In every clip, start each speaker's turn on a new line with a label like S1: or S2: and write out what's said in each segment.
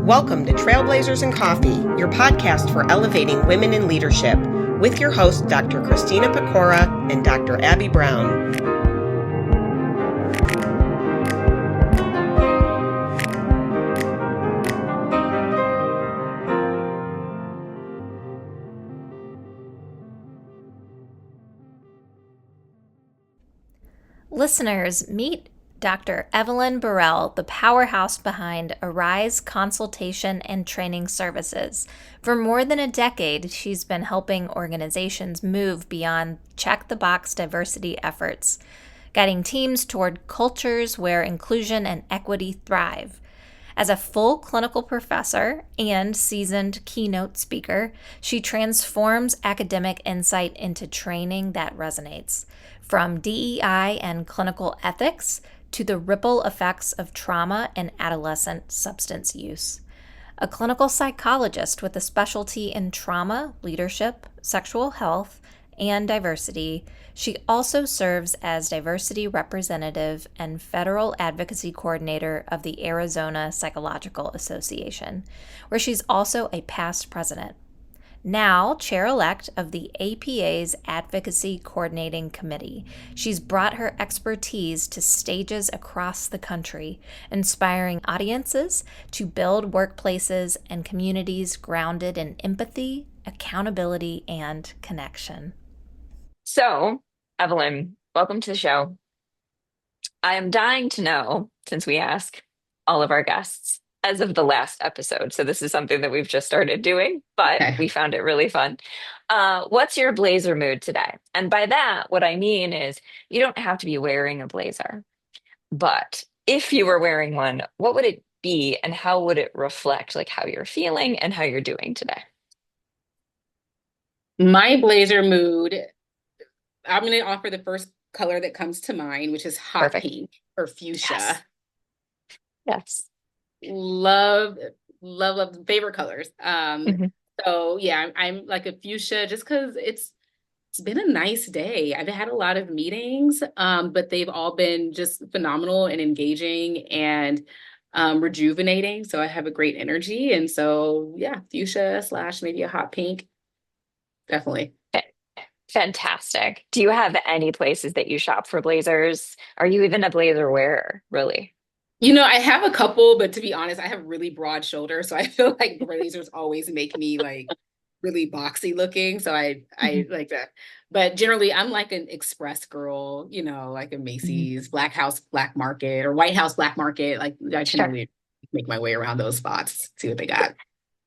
S1: Welcome to Trailblazers and Coffee, your podcast for elevating women in leadership, with your hosts, Dr. Christina Pecora and Dr. Abby Brown.
S2: Listeners, meet Dr. Evelyn Burrell, the powerhouse behind Arise Consultation and Training Services. For more than a decade, she's been helping organizations move beyond check-the-box diversity efforts, guiding teams toward cultures where inclusion and equity thrive. As a full clinical professor and seasoned keynote speaker, she transforms academic insight into training that resonates. From DEI and clinical ethics to the ripple effects of trauma and adolescent substance use. A clinical psychologist with a specialty in trauma, leadership, sexual health, and diversity, she also serves as diversity representative and federal advocacy coordinator of the Arizona Psychological Association, where she's also a past president. Now chair-elect of the APA's Advocacy Coordinating Committee, she's brought her expertise to stages across the country, inspiring audiences to build workplaces and communities grounded in empathy, accountability, and connection.
S3: So, Evelyn, welcome to the show. I am dying to know, since we ask all of our guests as of the last episode, so this is something that we've just started doing, but we found it really fun. What's your blazer mood today? And by that, what I mean is you don't have to be wearing a blazer, but if you were wearing one, what would it be and how would it reflect like how you're feeling and how you're doing today?
S4: My blazer mood, I'm going to offer the first color that comes to mind, which is hot pink or fuchsia.
S3: Yes.
S4: Love favorite colors. So yeah, I'm like a fuchsia just because it's been a nice day. I've had a lot of meetings, but they've all been just phenomenal and engaging and rejuvenating. So I have a great energy. And so yeah, fuchsia / maybe a hot pink. Definitely.
S3: Fantastic. Do you have any places that you shop for blazers? Are you even a blazer wearer, really?
S4: You know, I have a couple, but to be honest, I have really broad shoulders. So I feel like blazers always make me like really boxy looking. So I like that. But generally, I'm like an express girl, you know, like a Macy's, Black House, Black Market, or White House, Black Market. Like I can really make my way around those spots, see what they got.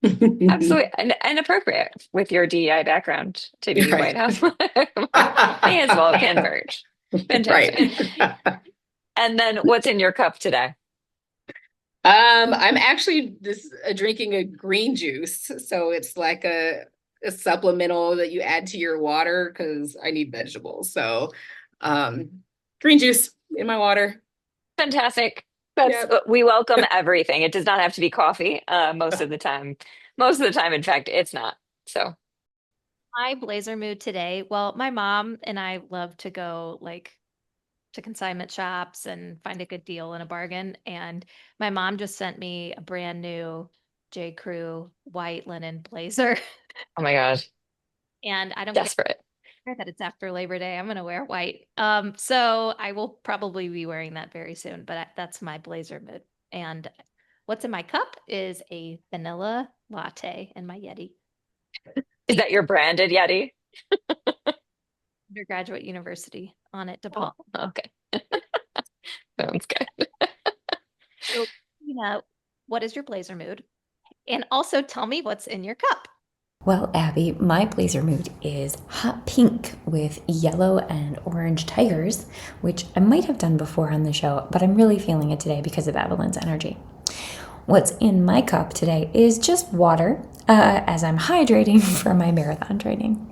S3: Absolutely. And appropriate with your DEI background to be White House. May as well converge. Fantastic. And then what's in your cup today?
S4: I'm actually drinking a green juice. So it's like a supplemental that you add to your water because I need vegetables. So green juice in my water.
S3: Fantastic. We welcome everything. It does not have to be coffee most of the time. Most of the time, in fact, it's not. So
S2: my blazer mood today, well, my mom and I love to go to consignment shops and find a good deal and a bargain. And my mom just sent me a brand new J. Crew white linen blazer.
S3: Oh my gosh.
S2: And I don't
S3: desperate
S2: care that it's after Labor Day. I'm going to wear white. So I will probably be wearing that very soon, but that's my blazer mood. And what's in my cup is a vanilla latte in my Yeti.
S3: Is that your branded Yeti?
S2: Undergraduate University on it, DePaul.
S3: Oh, okay. Sounds good.
S2: So, what is your blazer mood? And also tell me what's in your cup.
S5: Well, Abby, my blazer mood is hot pink with yellow and orange tigers, which I might have done before on the show, but I'm really feeling it today because of Evelyn's energy. What's in my cup today is just water, as I'm hydrating for my marathon training.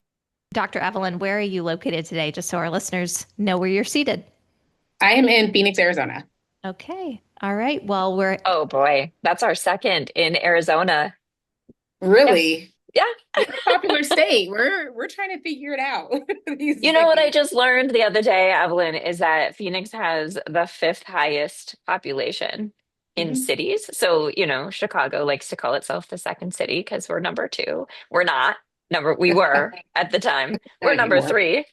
S2: Dr. Evelyn, where are you located today, just so our listeners know where you're seated?
S4: I am in Phoenix, Arizona.
S2: Okay. All right. Well,
S3: oh boy, that's our second in Arizona.
S4: Really?
S3: Yeah.
S4: It's a popular state. We're trying to figure it out.
S3: You know what I just learned the other day, Evelyn, is that Phoenix has the 5th highest population in cities. So, Chicago likes to call itself the second city because we're number two. We're not we were at the time. We're
S4: Not
S3: number
S4: anymore.
S3: three.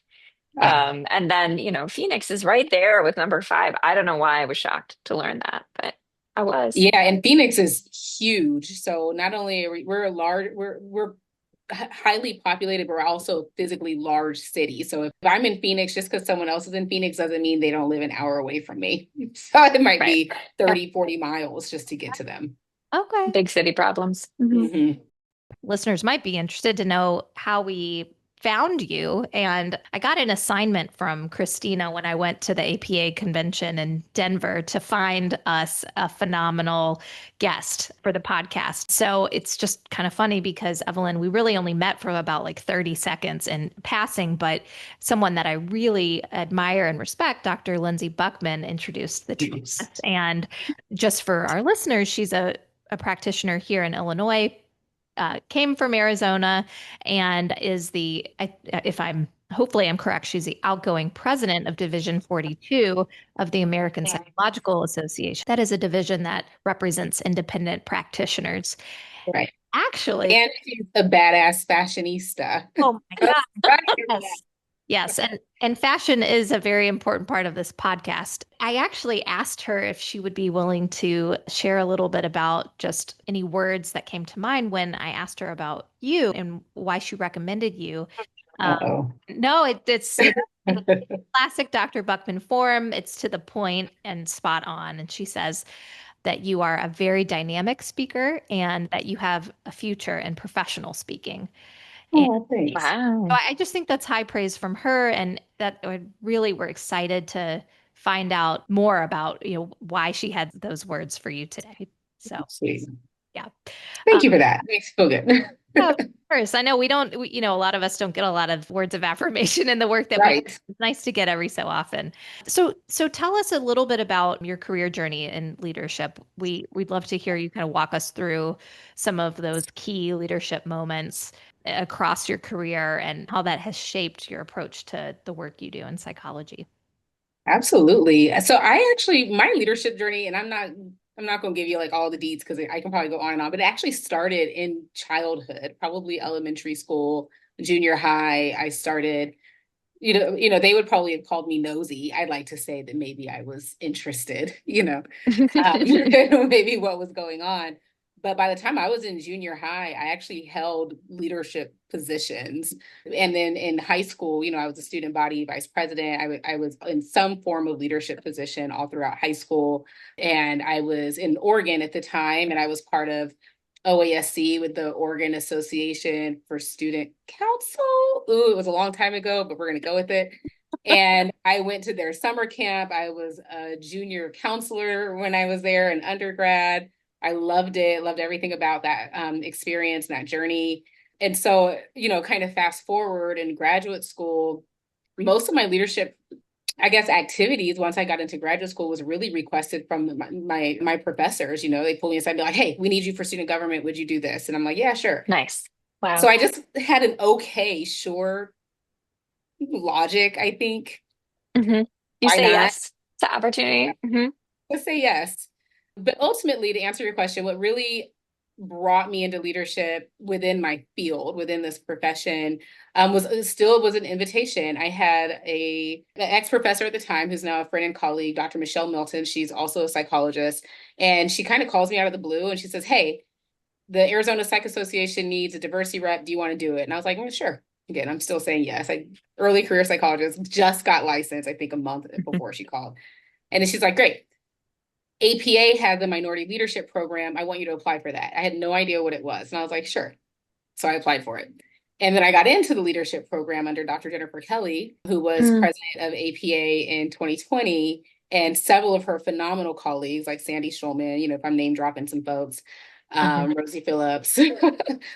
S3: And then, Phoenix is right there with number five. I don't know why I was shocked to learn that, but I was.
S4: Yeah, and Phoenix is huge. So not only we're a large, we're highly populated, but we're also a physically large city. So if I'm in Phoenix, just because someone else is in Phoenix doesn't mean they don't live an hour away from me. So it might be 30, 40 miles just to get to them.
S2: Okay.
S3: Big city problems.
S2: Listeners might be interested to know how we found you. And I got an assignment from Christina when I went to the APA convention in Denver to find us a phenomenal guest for the podcast. So it's just kind of funny because, Evelyn, we really only met for about like 30 seconds in passing, but someone that I really admire and respect, Dr. Lindsay Buckman, introduced the two of us. And just for our listeners, she's a practitioner here in Illinois, came from Arizona, and is hopefully I'm correct, she's the outgoing president of Division 42 of the American Psychological Association. That is a division that represents independent practitioners.
S4: Right.
S2: Actually.
S4: And she's a badass fashionista.
S2: Oh my God. Yes. And fashion is a very important part of this podcast. I actually asked her if she would be willing to share a little bit about just any words that came to mind when I asked her about you and why she recommended you. No, it's classic Dr. Buckman form. It's to the point and spot on. And she says that you are a very dynamic speaker and that you have a future in professional speaking.
S4: Oh, thanks.
S3: Wow.
S2: So I just think that's high praise from her, and that we're excited to find out more about, why she had those words for you today. So,
S4: sweet.
S2: Yeah.
S4: Thank you for that. Makes me feel good.
S2: Of course. I know a lot of us don't get a lot of words of affirmation in the work that we do. It's nice to get every so often. So tell us a little bit about your career journey in leadership. We'd love to hear you kind of walk us through some of those key leadership moments across your career and how that has shaped your approach to the work you do in psychology.
S4: Absolutely. So my leadership journey, and I'm not going to give you like all the deets because I can probably go on and on, but it actually started in childhood, probably elementary school, junior high. I started, they would probably have called me nosy. I'd like to say that maybe I was interested, maybe what was going on. But by the time I was in junior high, I actually held leadership positions. And then in high school, I was a student body vice president. I was in some form of leadership position all throughout high school. And I was in Oregon at the time, and I was part of OASC with the Oregon Association for Student Council. Ooh, it was a long time ago, but we're going to go with it. And I went to their summer camp. I was a junior counselor when I was there in undergrad. I loved it, loved everything about that experience and that journey. And so, kind of fast forward in graduate school, most of my leadership, I guess, activities once I got into graduate school was really requested from my professors. They pulled me aside and be like, hey, we need you for student government. Would you do this? And I'm like, yeah, sure.
S3: Nice. Wow.
S4: So I just had an okay, sure logic, I think.
S3: You say yes to opportunity.
S4: Let's say yes. But ultimately, to answer your question, what really brought me into leadership within my field, within this profession, was an invitation. I had an ex-professor at the time who's now a friend and colleague, Dr. Michelle Milton. She's also a psychologist. And she kind of calls me out of the blue and she says, hey, the Arizona Psych Association needs a diversity rep. Do you want to do it? And I was like, sure. Again, I'm still saying yes. Early career psychologist, just got licensed, I think a month before she called. And then she's like, great. APA has a minority leadership program. I want you to apply for that. I had no idea what it was. And I was like, sure. So I applied for it. And then I got into the leadership program under Dr. Jennifer Kelly, who was president of APA in 2020, and several of her phenomenal colleagues like Sandy Schulman, if I'm name dropping some folks, Rosie Phillips, who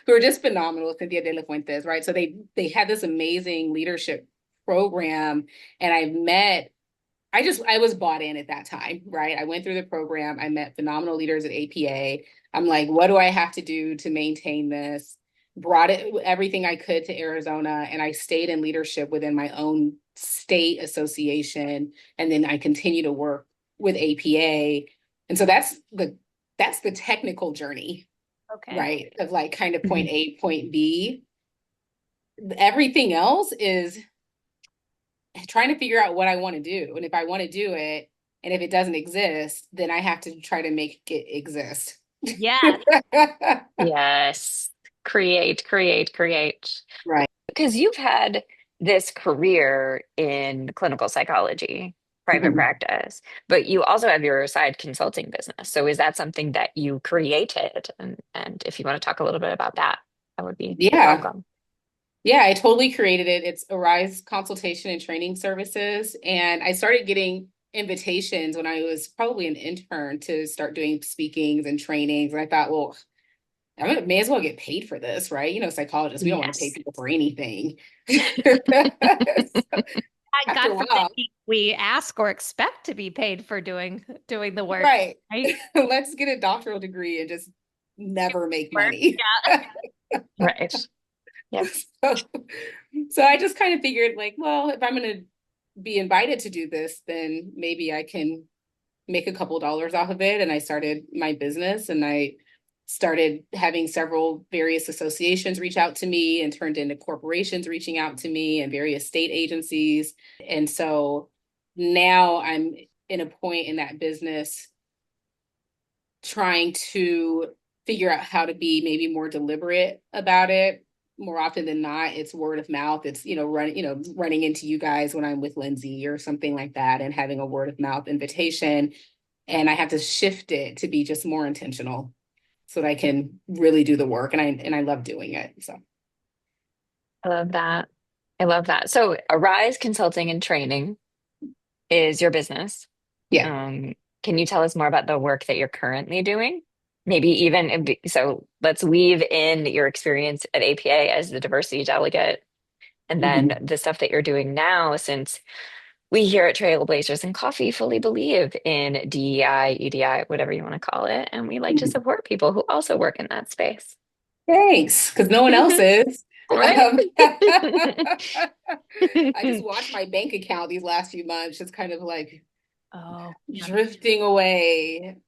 S4: are just phenomenal, Cynthia De La Fuentes, right? So they had this amazing leadership program, and I was bought in at that time, right? I went through the program. I met phenomenal leaders at APA. I'm like, what do I have to do to maintain this? Brought everything I could to Arizona, and I stayed in leadership within my own state association. And then I continue to work with APA And so that's the technical journey,
S2: Okay.
S4: right? Of like kind of point A, point B. Everything else is trying to figure out what I want to do. And if I want to do it, and if it doesn't exist, then I have to try to make it exist.
S2: Yeah.
S3: Yes. Create, create, create.
S4: Right.
S3: Because you've had this career in clinical psychology, private
S4: Mhm.
S3: practice, but you also have your side consulting business. So is that something that you created? And if you want to talk a little bit about that, that would be
S4: Yeah.
S3: welcome.
S4: Yeah, I totally created it. It's Arise Consultation and Training Services. And I started getting invitations when I was probably an intern to start doing speakings and trainings. And I thought, well, may as well get paid for this, right? You know, psychologists, we don't want to pay
S3: Yes.
S4: people for anything.
S2: God
S4: After a
S2: forbid
S4: while,
S2: we ask or expect to be paid for doing the work,
S4: right.
S2: right?
S4: Let's get a doctoral degree and just never make money.
S2: Yeah.
S3: Right. Yep.
S4: So, so I just kind of figured like, well, if I'm going to be invited to do this, then maybe I can make a couple dollars off of it. And I started my business, and I started having several various associations reach out to me, and turned into corporations reaching out to me, and various state agencies. And so now I'm in a point in that business trying to figure out how to be maybe more deliberate about it. More often than not, it's word of mouth. It's, running into you guys when I'm with Lindsay or something like that, and having a word of mouth invitation. And I have to shift it to be just more intentional so that I can really do the work. And I love doing it. So
S3: I love that. I love that. So Arise Consulting and Training is your business.
S4: yeah.
S3: Can you tell us more about the work that you're currently doing? Maybe even so let's weave in your experience at APA as the diversity delegate, and then
S4: Mhm.
S3: the stuff that you're doing now, since we here at Trailblazers and Coffee fully believe in DEI, EDI, whatever you want to call it, and we like to
S4: Mhm.
S3: support people who also work in that space.
S4: Thanks, because no one else is.
S3: Right?
S4: I just watched my bank account these last few months, just kind of like
S2: Oh,
S4: drifting away.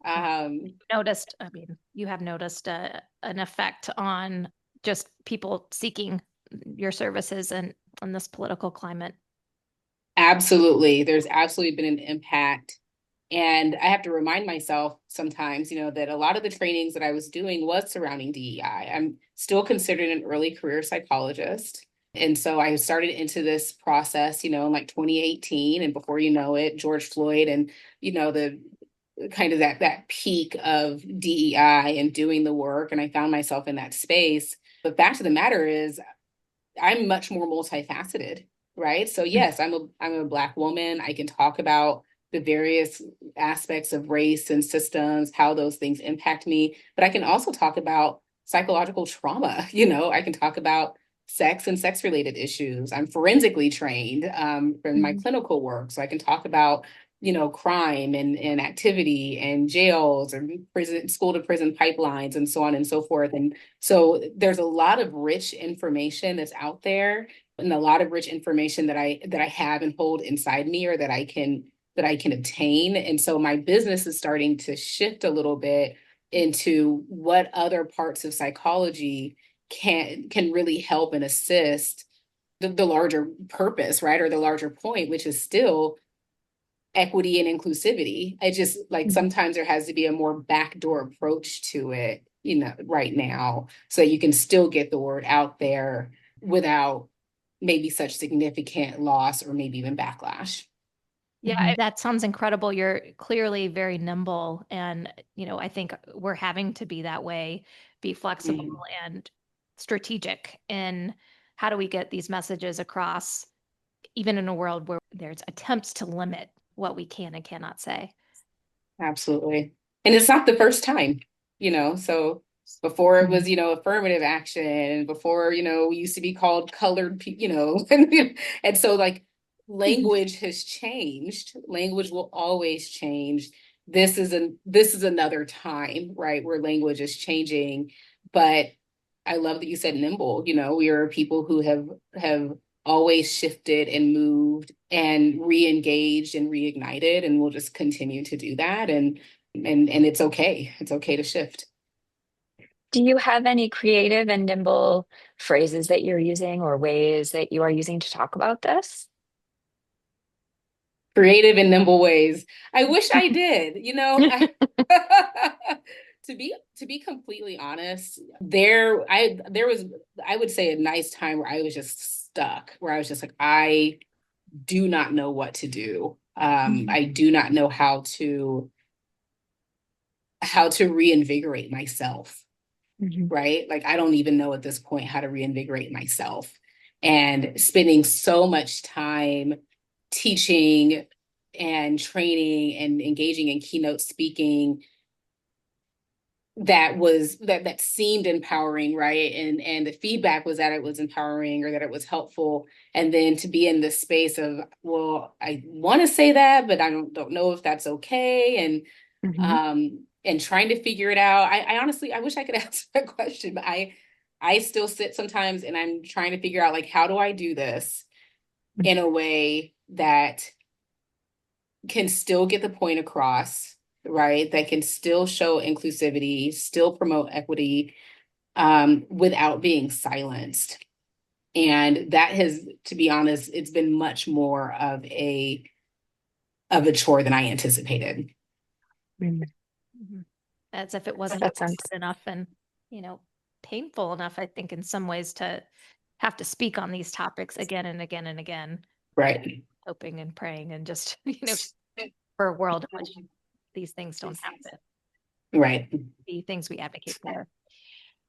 S2: noticed. I mean, you have noticed an effect on just people seeking your services and in this political climate.
S4: Absolutely. There's absolutely been an impact. And I have to remind myself sometimes, that a lot of the trainings that I was doing was surrounding DEI. I'm still considered an early career psychologist. And so I started into this process, in like 2018. And before you know it, George Floyd and, the kind of that peak of DEI and doing the work. And I found myself in that space. The fact of the matter is, I'm much more multifaceted, right? So yes, I'm a Black woman. I can talk about the various aspects of race and systems, how those things impact me, but I can also talk about psychological trauma. I can talk about sex and sex related issues. I'm forensically trained from my clinical work, so I can talk about crime and activity and jails and prison, school to prison pipelines and so on and so forth. And so there's a lot of rich information that's out there, and a lot of rich information that I have and hold inside me, or that I can obtain. And so my business is starting to shift a little bit into what other parts of psychology can really help and assist the larger purpose, right? Or the larger point, which is still equity and inclusivity. I just like sometimes there has to be a more backdoor approach to it, right now, so you can still get the word out there without maybe such significant loss or maybe even backlash.
S2: Yeah, that sounds incredible. You're clearly very nimble. And, I think we're having to be that way, be flexible and strategic in how do we get these messages across, even in a world where there's attempts to limit what we can and cannot say.
S4: Absolutely. And it's not the first time, so before it was, affirmative action, and before, we used to be called colored people, and so like language has changed. Language will always change. This is another time, right, where language is changing. But I love that you said nimble. We are people who have always shifted and moved and re-engaged and reignited, and we'll just continue to do that. And and it's okay. It's okay to shift.
S3: Do you have any creative and nimble phrases that you're using or ways that you are using to talk about this?
S4: Creative and nimble ways. I wish I did, to be completely honest, there was, I would say, a nice time where I was just stuck, where I was just like, I do not know what to do. I do not know how to reinvigorate myself, right? Like, I don't even know at this point how to reinvigorate myself. And spending so much time teaching and training and engaging in keynote speaking that seemed empowering, right? And the feedback was that it was empowering or that it was helpful. And then to be in this space of, well, I want to say that, but I don't know if that's okay. And trying to figure it out. I honestly, I wish I could answer that question, but I still sit sometimes and I'm trying to figure out, like, how do I do this in a way that can still get the point across, right? That can still show inclusivity, still promote equity, without being silenced. And that has, to be honest, it's been much more of a chore than I anticipated.
S2: As if it wasn't
S3: That sounds
S2: enough and, painful enough, I think, in some ways, to have to speak on these topics again and again and again.
S4: Right.
S2: Hoping and praying and just, for a world in which these things don't have to
S4: Right.
S2: be things we advocate for.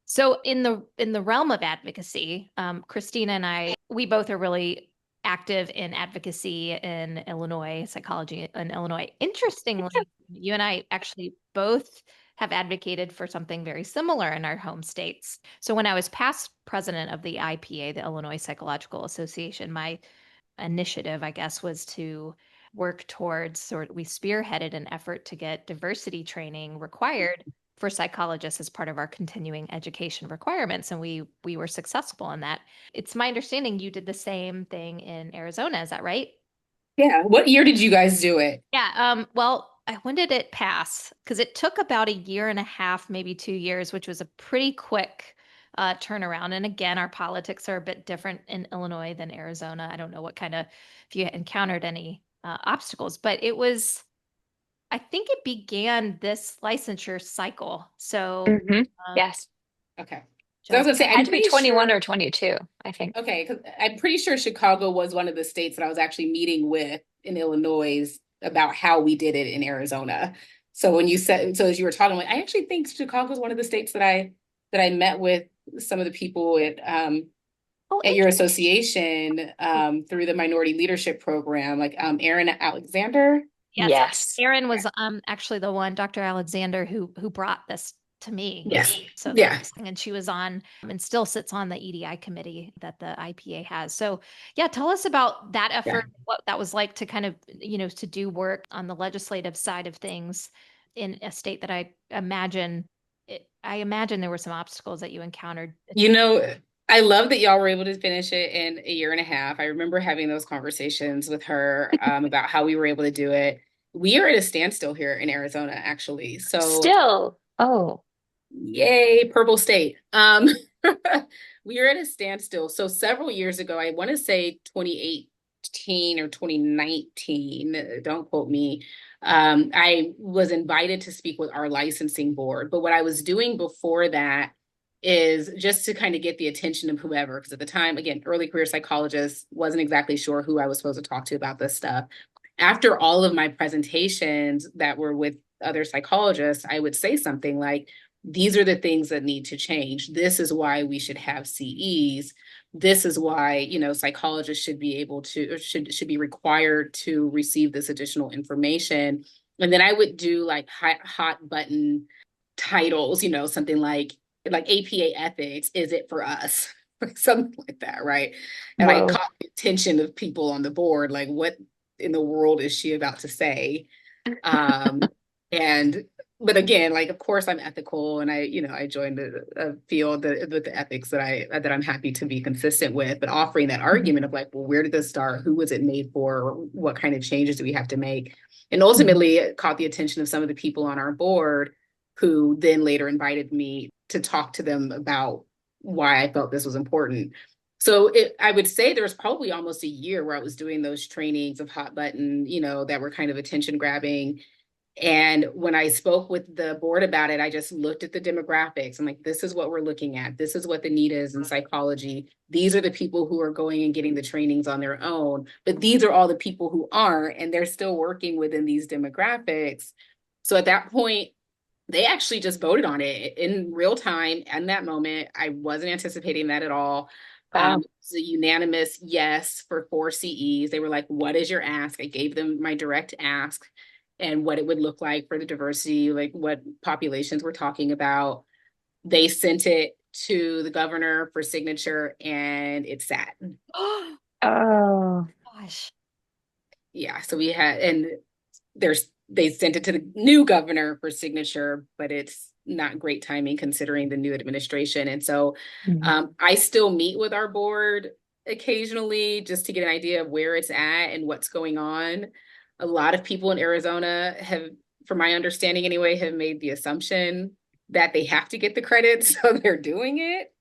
S2: So in the realm of advocacy, Christina and I, we both are really active in advocacy in Illinois, psychology in Illinois. Interestingly, you and I actually both have advocated for something very similar in our home states. So when I was past president of the IPA, the Illinois Psychological Association, my initiative, I guess, was to work towards, or we spearheaded an effort to get diversity training required for psychologists as part of our continuing education requirements. And we were successful in that. It's my understanding you did the same thing in Arizona. Is that right?
S4: Yeah. What year did you guys do it?
S2: Yeah. Well, when did it pass? Because it took about a year and a half, maybe 2 years, which was a pretty quick turnaround. And again, our politics are a bit different in Illinois than Arizona. I don't know if you encountered any obstacles, but I think it began this licensure cycle. So,
S3: yes.
S4: Okay. So I was gonna say,
S3: It had to be 21 or 22, I think.
S4: Okay, because I'm pretty sure Chicago was one of the states that I was actually meeting with in Illinois about how we did it in Arizona. So when you said, so as you were talking, like, I actually think Chicago is one of the states that I met with some of the people at your association through the Minority Leadership Program, like Aaron Alexander.
S2: Yes. Aaron was actually the one, Dr. Alexander, who brought this to me.
S4: Yes.
S2: So and she was on and still sits on the EDI committee that the IPA has. So yeah, tell us about that effort, what that was like to kind of, to do work on the legislative side of things in a state that I imagine there were some obstacles that you encountered.
S4: I love that y'all were able to finish it in a year and a half. I remember having those conversations with her about how we were able to do it. We are at a standstill here in Arizona, actually. So
S3: still,
S4: yay, purple state. We are at a standstill. So several years ago, I want to say 2018 or 2019, don't quote me. I was invited to speak with our licensing board, but what I was doing before that is just to kind of get the attention of whoever, because at the time, again, early career psychologist, wasn't exactly sure who I was supposed to talk to about this stuff. After all of my presentations that were with other psychologists, I would say something like, these are the things that need to change. This is why we should have CEs. This is why, psychologists should be able to, or should be required to receive this additional information. And then I would do like hot button titles, something like APA ethics, is it for us? Something like that, right? And I caught the attention of people on the board, like, what in the world is she about to say? And but again, like, of course I'm ethical, and I joined a field with the ethics that I'm happy to be consistent with, but offering that argument of like, well, where did this start? Who was it made for? What kind of changes do we have to make? And ultimately it caught the attention of some of the people on our board who then later invited me to talk to them about why I felt this was important. So I would say there was probably almost a year where I was doing those trainings of hot button, that were kind of attention grabbing. And when I spoke with the board about it, I just looked at the demographics. I'm like, this is what we're looking at. This is what the need is in psychology. These are the people who are going and getting the trainings on their own, but these are all the people who aren't, and they're still working within these demographics. So at that point, they actually just voted on it in real time. In that moment, I wasn't anticipating that at all.
S3: Wow.
S4: It was a unanimous yes for 4 CEs. They were like, what is your ask? I gave them my direct ask and what it would look like for the diversity, like what populations we're talking about. They sent it to the governor for signature, and it sat.
S3: Oh,
S2: Gosh.
S4: Yeah, so we had, and they sent it to the new governor for signature, but it's not great timing considering the new administration. And so I still meet with our board occasionally just to get an idea of where it's at and what's going on. A lot of people in Arizona have, from my understanding anyway, have made the assumption that they have to get the credit, so they're doing it.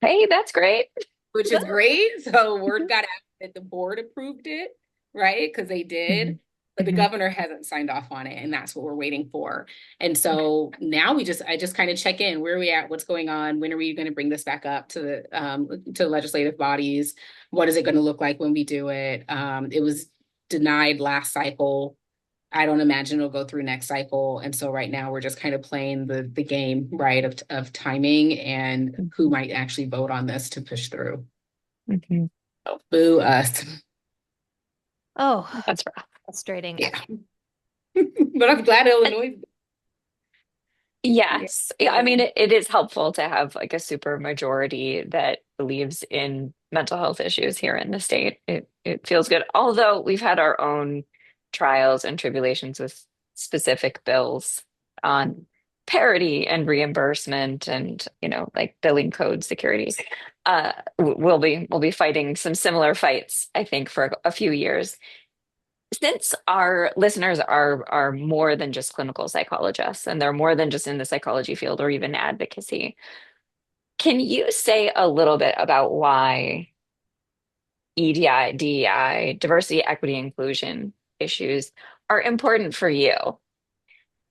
S3: Hey, that's great.
S4: Which is great. So word got out that the board approved it, right? Because they did. But the governor hasn't signed off on it, and that's what we're waiting for. And so now I just kind of check in. Where are we at? What's going on? When are we going to bring this back up to the legislative bodies? What is it going to look like when we do it? It was denied last cycle. I don't imagine it'll go through next cycle. And so right now we're just kind of playing the game, right, of timing and who might actually vote on this to push through. So, boo us.
S2: Oh,
S3: That's rough.
S2: frustrating.
S4: Yeah. But I'm glad Illinois.
S3: Yes. Yeah, I mean, it is helpful to have like a super majority that believes in mental health issues here in the state. It feels good. Although we've had our own trials and tribulations with specific bills on parity and reimbursement and, like billing code security. We'll be fighting some similar fights, I think, for a few years. Since our listeners are more than just clinical psychologists and they're more than just in the psychology field or even advocacy, can you say a little bit about why EDI, DEI, diversity, equity, inclusion issues are important for you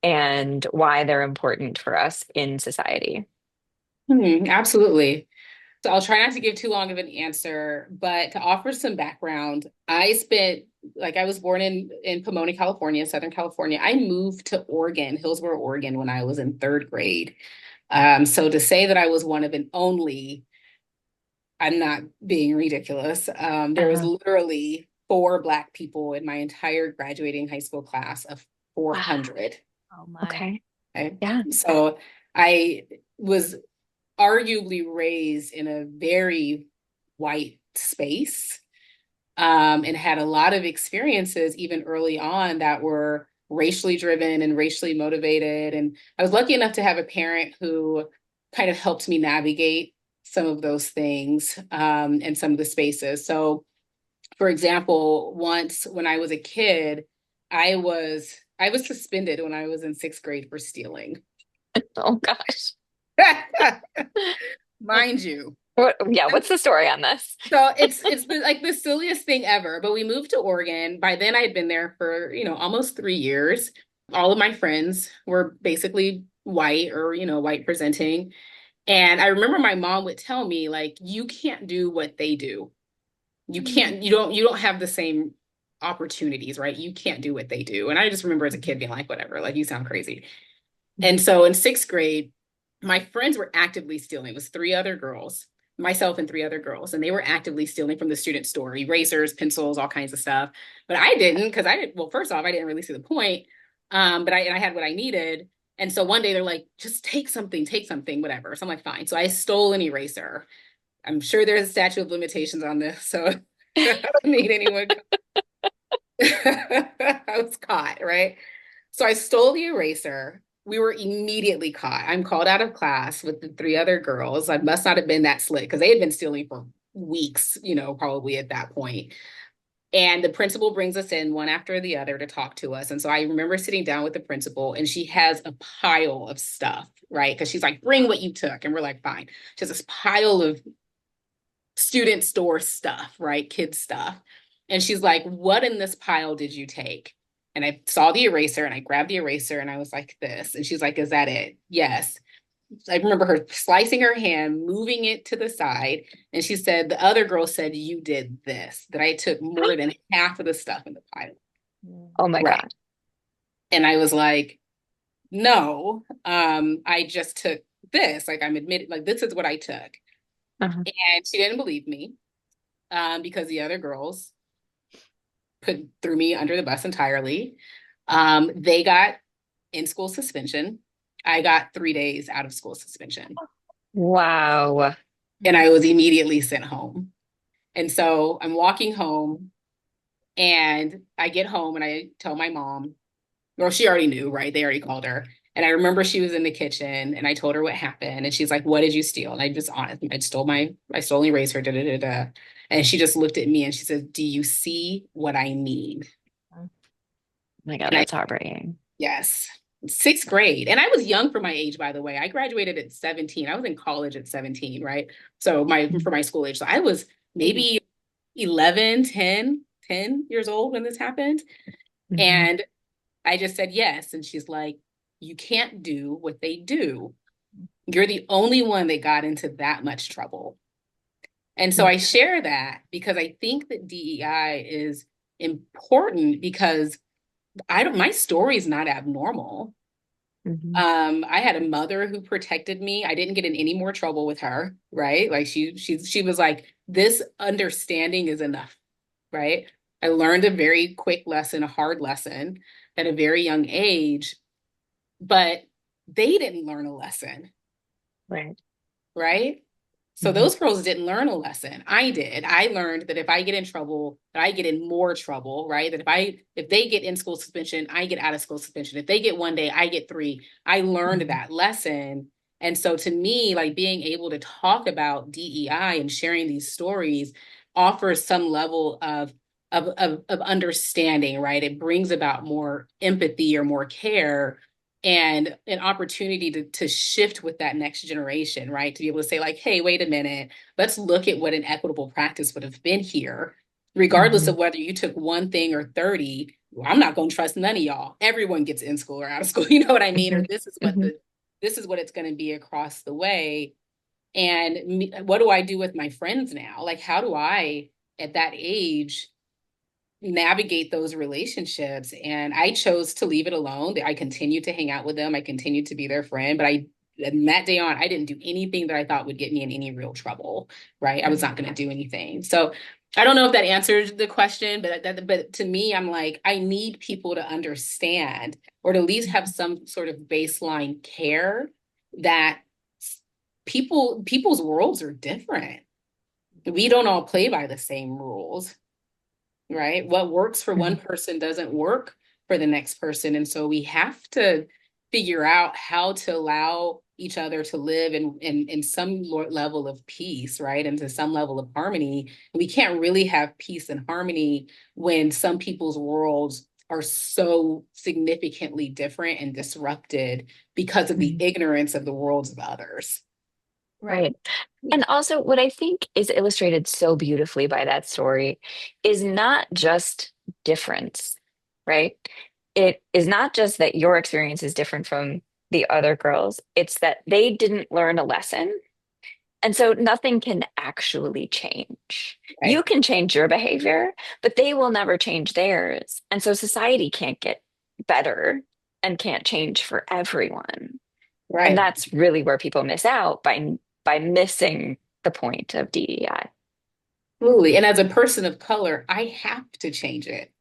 S3: and why they're important for us in society?
S4: Absolutely. So I'll try not to give too long of an answer, but to offer some background, I was born in Pomona, California, Southern California. I moved to Oregon, Hillsboro, Oregon, when I was in 3rd grade. So to say that I was one of an only, I'm not being ridiculous. There was literally 4 Black people in my entire graduating high school class of 400.
S2: Oh my.
S3: Okay.
S4: Yeah. So I was arguably raised in a very white space, and had a lot of experiences even early on that were racially driven and racially motivated. And I was lucky enough to have a parent who kind of helped me navigate some of those things, and some of the spaces. So, for example, once when I was a kid, I was suspended when I was in 6th grade for stealing.
S3: Oh gosh.
S4: Mind you.
S3: What's the story on this?
S4: So it's the silliest thing ever, but we moved to Oregon. By then I had been there for, almost 3 years. All of my friends were basically white or, white presenting. And I remember my mom would tell me, like, you can't do what they do. You can't, you don't have the same opportunities, right? You can't do what they do. And I just remember as a kid being like, whatever, like, you sound crazy. And so in 6th grade, my friends were actively stealing. It was 3 other girls, myself and 3 other girls, and they were actively stealing from the student store, erasers, pencils, all kinds of stuff. But I didn't, because first off, I didn't really see the point. But I had what I needed. And so one day they're like, just take something, whatever. So I'm like, fine. So I stole an eraser. I'm sure there's a statute of limitations on this, so I don't need anyone. I was caught, right? So I stole the eraser, we were immediately caught. I'm called out of class with the 3 other girls. I must not have been that slick because they had been stealing for weeks, probably at that point. And the principal brings us in one after the other to talk to us. And so I remember sitting down with the principal, and she has a pile of stuff, right? Because she's like, bring what you took. And we're like, fine. She has this pile of student store stuff, right? Kids stuff. And she's like, what in this pile did you take? And I saw the eraser, and I grabbed the eraser, and I was like, this. And she's like, is that it? Yes. I remember her slicing her hand, moving it to the side. And she said, the other girl said, you did this, that I took more than half of the stuff in the pile.
S3: Oh my
S4: Right.
S3: God.
S4: And I was like, no, I just took this. Like, I'm admitting, like, this is what I took.
S3: Uh-huh.
S4: And she didn't believe me because the other girls threw me under the bus entirely. They got in-school suspension. I got 3 days out of school suspension.
S3: Wow.
S4: And I was immediately sent home. And so I'm walking home, and I get home and I tell my mom, well, she already knew, right? They already called her. And I remember she was in the kitchen, and I told her what happened. And she's like, what did you steal? And I just honest, I stole an eraser, da, da, da, da. And she just looked at me and she said, do you see what I need?
S3: Oh my God,
S4: And
S3: that's heartbreaking.
S4: Yes. 6th grade. And I was young for my age, by the way. I graduated at 17. I was in college at 17, right? So for my school age. So I was maybe 11, 10 years old when this happened.
S3: Mm-hmm.
S4: And I just said yes. And she's like, you can't do what they do. You're the only one that got into that much trouble. And so I share that because I think that DEI is important because my story is not abnormal.
S3: Mm-hmm.
S4: I had a mother who protected me. I didn't get in any more trouble with her, right? Like she was like, this understanding is enough, right? I learned a very quick lesson, a hard lesson at a very young age, but they didn't learn a lesson.
S3: Right.
S4: Right? So those girls didn't learn a lesson. I did. I learned that if I get in trouble, that I get in more trouble, right? That if they get in school suspension, I get out of school suspension. If they get 1 day, I get 3. I learned that lesson. And so to me, like being able to talk about DEI and sharing these stories offers some level of understanding, right? It brings about more empathy or more care and an opportunity to shift with that next generation, right? To be able to say like, hey, wait a minute, let's look at what an equitable practice would have been here, regardless of whether you took 1 thing or 30. Well, I'm not going to trust none of y'all. Everyone gets in school or out of school. You know what I mean? Or this is what it's going to be across the way. And what do I do with my friends now? Like, how do I, at that age, navigate those relationships? And I chose to leave it alone. I continued to hang out with them. I continued to be their friend, but and that day on, I didn't do anything that I thought would get me in any real trouble, right? I was not going to do anything. So I don't know if that answers the question, but to me, I'm like, I need people to understand or to at least have some sort of baseline care that people's worlds are different. We don't all play by the same rules. Right? What works for one person doesn't work for the next person. And so we have to figure out how to allow each other to live in some level of peace, right? And to some level of harmony. We can't really have peace and harmony when some people's worlds are so significantly different and disrupted because of the ignorance of the worlds of others.
S3: Right. And also, what I think is illustrated so beautifully by that story is not just difference, right? It is not just that your experience is different from the other girls, it's that they didn't learn a lesson. And so nothing can actually change.
S4: Right.
S3: You can change your behavior, but they will never change theirs. And so society can't get better and can't change for everyone.
S4: Right.
S3: And that's really where people miss out by missing the point of DEI.
S4: Absolutely. And as a person of color, I have to change it.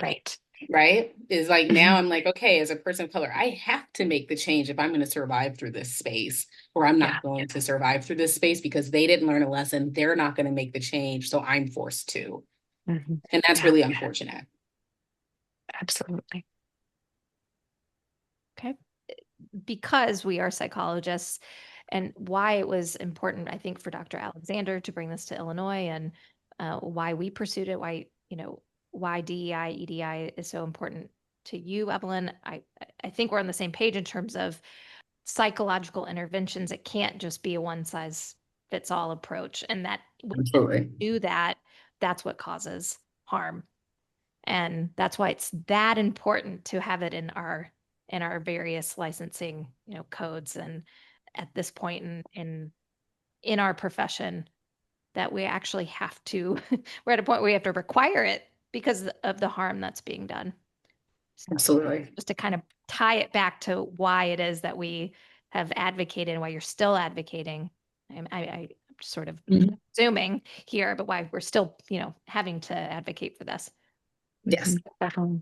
S3: Right.
S4: Right? Is like now I'm like, okay, as a person of color, I have to make the change if I'm going to survive through this space, or I'm not going to survive through this space because they didn't learn a lesson. They're not going to make the change. So I'm forced to. And that's really unfortunate.
S3: Absolutely.
S2: Okay. because we are psychologists, and why it was important, I think, for Dr. Alexander to bring this to Illinois, and why we pursued it, why DEI, EDI is so important to you, Evelyn. I think we're on the same page in terms of psychological interventions. It can't just be a one size fits all approach, and that when
S4: Absolutely.
S2: you do that, that's what causes harm. And that's why it's that important to have it in our various licensing, codes. And at this point in our profession, that we actually have to, we're at a point where we have to require it because of the harm that's being done. So
S4: Absolutely.
S2: just to kind of tie it back to why it is that we have advocated and why you're still advocating. I'm sort of zooming here, but why we're still, having to advocate for this.
S4: Yes.
S3: Definitely.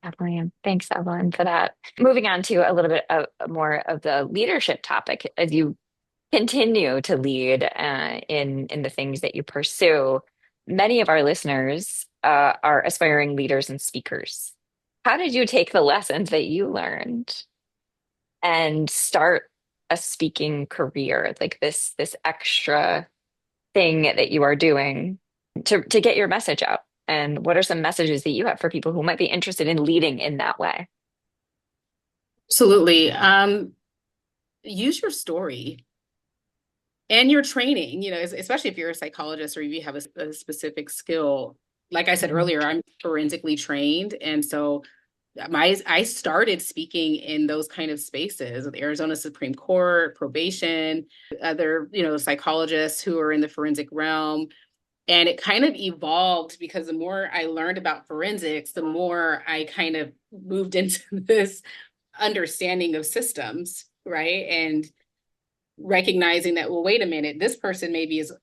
S3: Definitely. Thanks, Evelyn, for that. Moving on to a little bit of more of the leadership topic, as you continue to lead in the things that you pursue. Many of our listeners are aspiring leaders and speakers. How did you take the lessons that you learned and start a speaking career, like this extra thing that you are doing to get your message out? And what are some messages that you have for people who might be interested in leading in that way?
S4: Absolutely. Use your story and your training, especially if you're a psychologist or if you have a specific skill. Like I said earlier, I'm forensically trained. And so I started speaking in those kind of spaces with Arizona Supreme Court, probation, other, psychologists who are in the forensic realm. And it kind of evolved because the more I learned about forensics, the more I kind of moved into this understanding of systems, right? And recognizing that, well, wait a minute, this person maybe is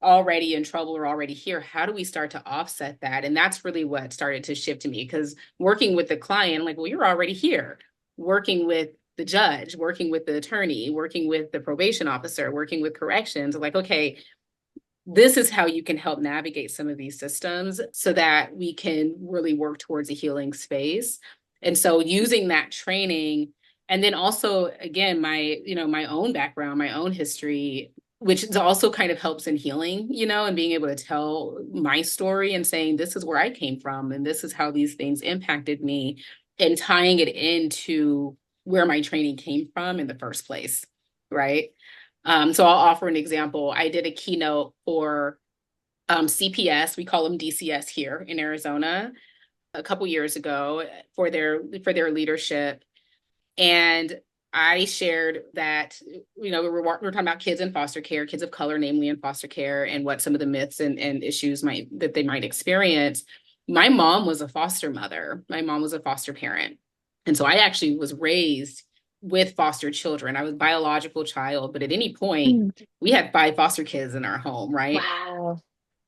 S4: already in trouble or already here. How do we start to offset that? And that's really what started to shift to me, because working with the client, like, well, you're already here. Working with the judge, working with the attorney, working with the probation officer, working with corrections, like, okay, this is how you can help navigate some of these systems so that we can really work towards a healing space. And so using that training, and then also, again, my own background, my own history, which also kind of helps in healing, and being able to tell my story and saying, this is where I came from, and this is how these things impacted me, and tying it into where my training came from in the first place, right? So I'll offer an example. I did a keynote for CPS, we call them DCS here in Arizona, a couple years ago for their leadership. And I shared that, we're talking about kids in foster care, kids of color, namely in foster care, and what some of the myths and issues that they might experience. My mom was a foster mother. My mom was a foster parent. And so I actually was raised with foster children. I was a biological child, but at any point, we had 5 foster kids in our home, right?
S3: Wow.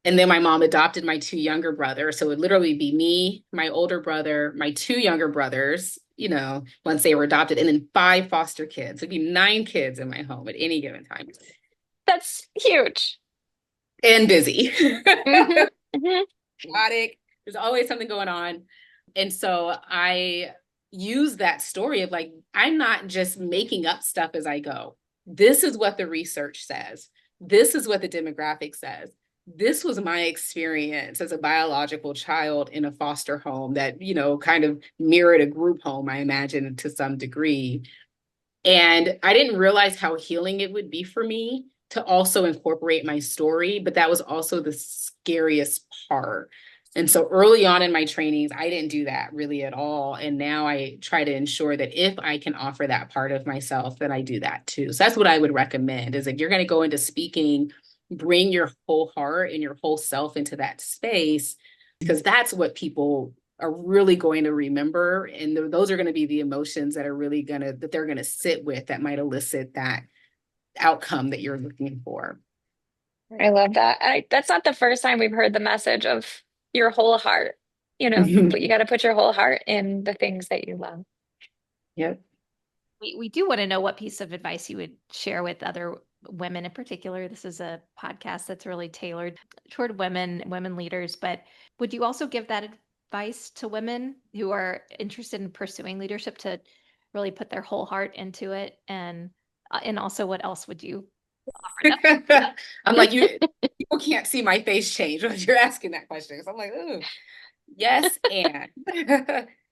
S4: And then my mom adopted my 2 younger brothers. So it would literally be me, my older brother, my 2 younger brothers, once they were adopted, and then 5 foster kids. It'd be 9 kids in my home at any given time.
S3: That's huge.
S4: And busy.
S3: Mm-hmm.
S4: Chaotic. There's always something going on. And so I use that story of, like, I'm not just making up stuff as I go. This is what the research says. This is what the demographic says. This was my experience as a biological child in a foster home that, kind of mirrored a group home, I imagine, to some degree. And I didn't realize how healing it would be for me to also incorporate my story, but that was also the scariest part. And so early on in my trainings, I didn't do that really at all. And now I try to ensure that if I can offer that part of myself, that I do that too. So that's what I would recommend, is if you're going to go into speaking, bring your whole heart and your whole self into that space, because that's what people are really going to remember. And those are going to be the emotions that they're going to sit with, that might elicit that outcome that you're looking for.
S3: I love that. That's not the first time we've heard the message of your whole heart, but you got to put your whole heart in the things that you love.
S4: Yep.
S2: We do want to know what piece of advice you would share with other women in particular. This is a podcast that's really tailored toward women leaders, but would you also give that advice to women who are interested in pursuing leadership, to really put their whole heart into it? And also, what else would you offer them?
S4: I'm like, people can't see my face change when you're asking that question. So I'm like, ooh, yes, and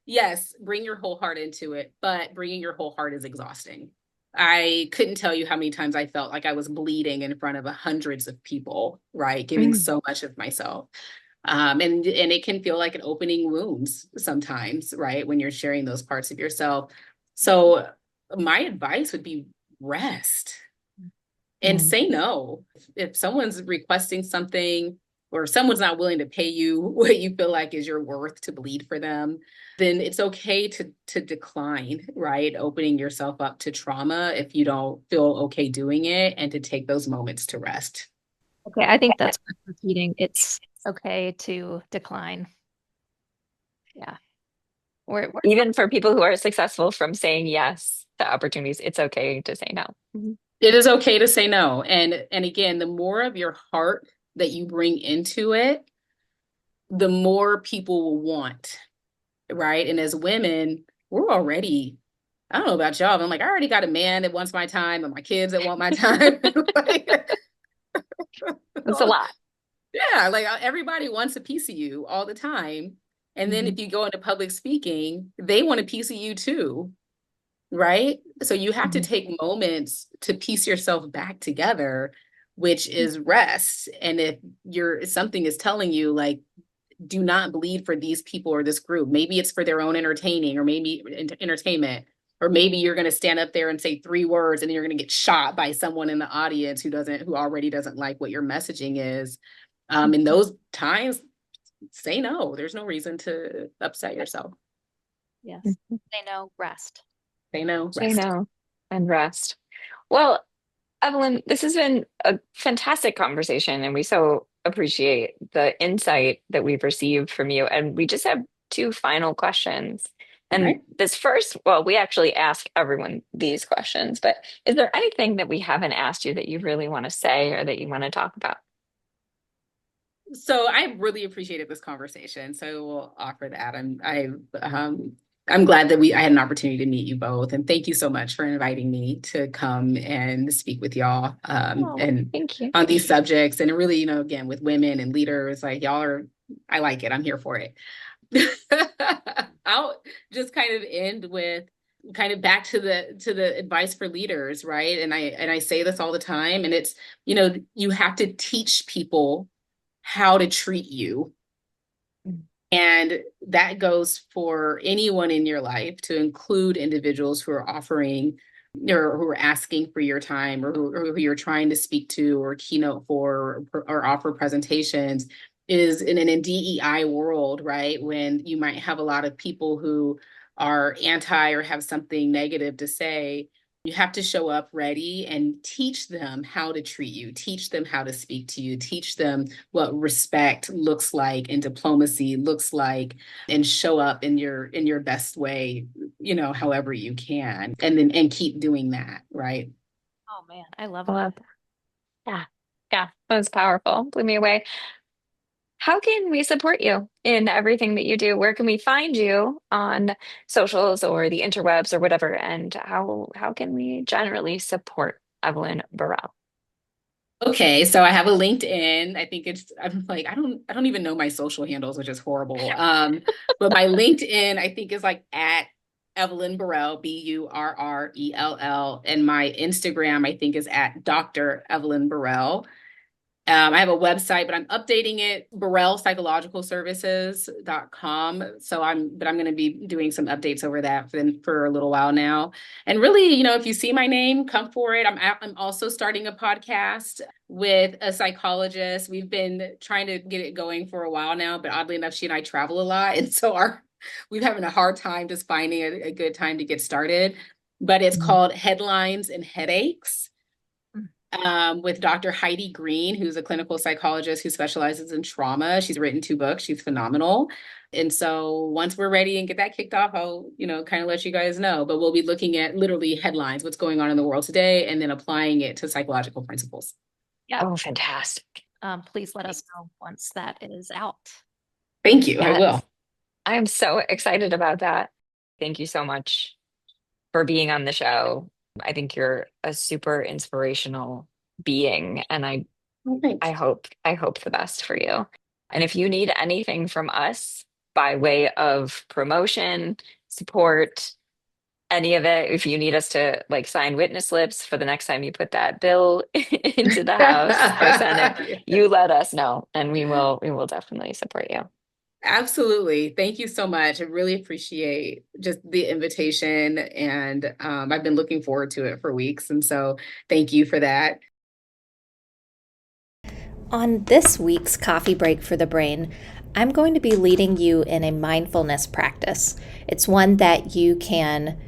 S4: yes, bring your whole heart into it, but bringing your whole heart is exhausting. I couldn't tell you how many times I felt like I was bleeding in front of hundreds of people, right? Giving so much of myself. And it can feel like an opening wounds sometimes, right? When you're sharing those parts of yourself. So my advice would be rest and say no. If someone's requesting something or someone's not willing to pay you what you feel like is your worth to bleed for them, then it's okay to decline, right? Opening yourself up to trauma if you don't feel okay doing it, and to take those moments to rest.
S2: Okay, I think that's worth repeating. It's okay to decline. Yeah.
S3: Even for people who are successful from saying yes to opportunities, it's okay to say no.
S4: It is okay to say no. And again, the more of your heart that you bring into it, the more people will want, right? And as women, we're already, I don't know about y'all, but I'm like, I already got a man that wants my time and my kids that want my time.
S3: It's a lot.
S4: Yeah, like everybody wants a piece of you all the time. And then if you go into public speaking, they want a piece of you too, right? So you have to take moments to piece yourself back together, which is rest. And if something is telling you like, do not bleed for these people or this group, maybe it's for their own entertaining or maybe entertainment, or maybe you're going to stand up there and say 3 words and then you're going to get shot by someone in the audience who already doesn't like what your messaging is. In those times, say no. There's no reason to upset yourself.
S2: Yes. Say no, rest.
S4: Say no, rest.
S3: Say no and rest. Well, Evelyn, this has been a fantastic conversation, and we so appreciate the insight that we've received from you. And we just have 2 final questions. And
S4: Right.
S3: this first, well, we actually ask everyone these questions, but is there anything that we haven't asked you that you really want to say or that you want to talk about?
S4: So I really appreciated this conversation. So we'll offer that. I'm glad that I had an opportunity to meet you both, and thank you so much for inviting me to come and speak with y'all and
S3: Thank you.
S4: on these subjects. And really, again, with women and leaders, like I like it. I'm here for it. I'll just kind of end with kind of back to the advice for leaders, right? And I say this all the time, and it's, you have to teach people how to treat you. And that goes for anyone in your life, to include individuals who are offering or who are asking for your time, or who you're trying to speak to or keynote for or offer presentations. Is in an DEI world, right? When you might have a lot of people who are anti or have something negative to say, you have to show up ready and teach them how to treat you, teach them how to speak to you, teach them what respect looks like and diplomacy looks like, and show up in your best way, however you can, and keep doing that, right?
S2: Oh man, I love
S3: Love
S2: that.
S3: that. Yeah, that was powerful. Blew me away. How can we support you in everything that you do? Where can we find you on socials or the interwebs or whatever? And how can we generally support Evelyn Burrell?
S4: Okay, so I have a LinkedIn. I'm like, I don't even know my social handles, which is horrible. But my LinkedIn, I think, is like at Evelyn Burrell, Burrell, and my Instagram, I think, is at Dr. Evelyn Burrell. I have a website, but I'm updating it, burrellpsychologicalservices.com. So I'm going to be doing some updates over that for a little while now. And really, if you see my name, come for it. I'm also starting a podcast with a psychologist. We've been trying to get it going for a while now, but oddly enough, she and I travel a lot. And so we're having a hard time just finding a good time to get started. But it's called Headlines and Headaches. With Dr. Heidi Green, who's a clinical psychologist who specializes in trauma. She's written 2 books. She's phenomenal. And so once we're ready and get that kicked off, I'll, kind of let you guys know. But we'll be looking at literally headlines, what's going on in the world today, and then applying it to psychological principles.
S2: Yeah.
S3: Oh, fantastic.
S2: Please let us know once that is out.
S4: Thank you.
S3: Yes.
S4: I will.
S3: I'm so excited about that. Thank you so much for being on the show. I think you're a super inspirational being, and
S4: Oh, thanks.
S3: I hope the best for you. And if you need anything from us by way of promotion, support, any of it, if you need us to like sign witness slips for the next time you put that bill into the House or Senate, you let us know, and we will definitely support you.
S4: Absolutely. Thank you so much. I really appreciate just the invitation, and I've been looking forward to it for weeks. And so thank you for that.
S2: On this week's Coffee Break for the Brain, I'm going to be leading you in a mindfulness practice. It's one that you can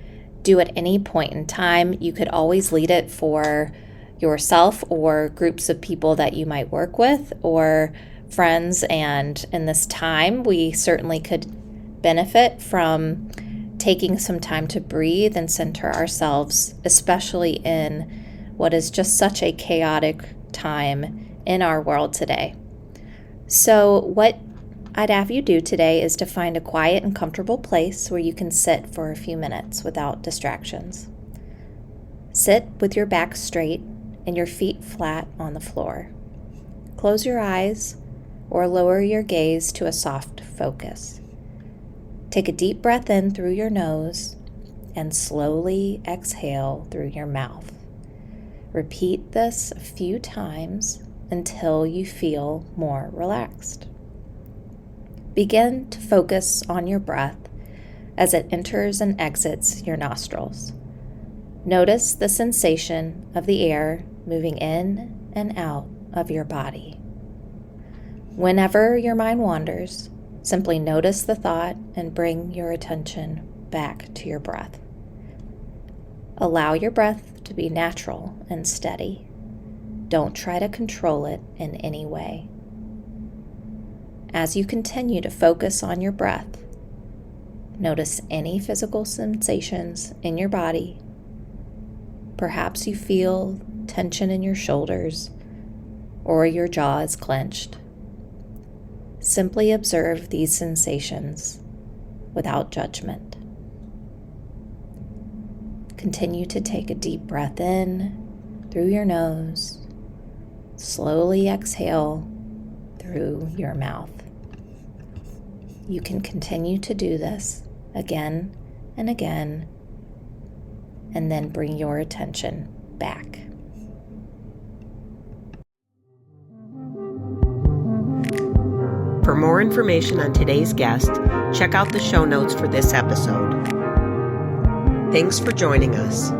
S2: do at any point in time. You could always lead it for yourself or groups of people that you might work with or friends. And in this time, we certainly could benefit from taking some time to breathe and center ourselves, especially in what is just such a chaotic time in our world today. So what I'd have you do today is to find a quiet and comfortable place where you can sit for a few minutes without distractions. Sit with your back straight and your feet flat on the floor. Close your eyes or lower your gaze to a soft focus. Take a deep breath in through your nose and slowly exhale through your mouth. Repeat this a few times until you feel more relaxed. Begin to focus on your breath as it enters and exits your nostrils. Notice the sensation of the air moving in and out of your body. Whenever your mind wanders, simply notice the thought and bring your attention back to your breath. Allow your breath to be natural and steady. Don't try to control it in any way. As you continue to focus on your breath, notice any physical sensations in your body. Perhaps you feel tension in your shoulders or your jaw is clenched. Simply observe these sensations without judgment. Continue to take a deep breath in through your nose. Slowly exhale through your mouth. You can continue to do this again and again, and then bring your attention back.
S1: For more information on today's guest, check out the show notes for this episode. Thanks for joining us.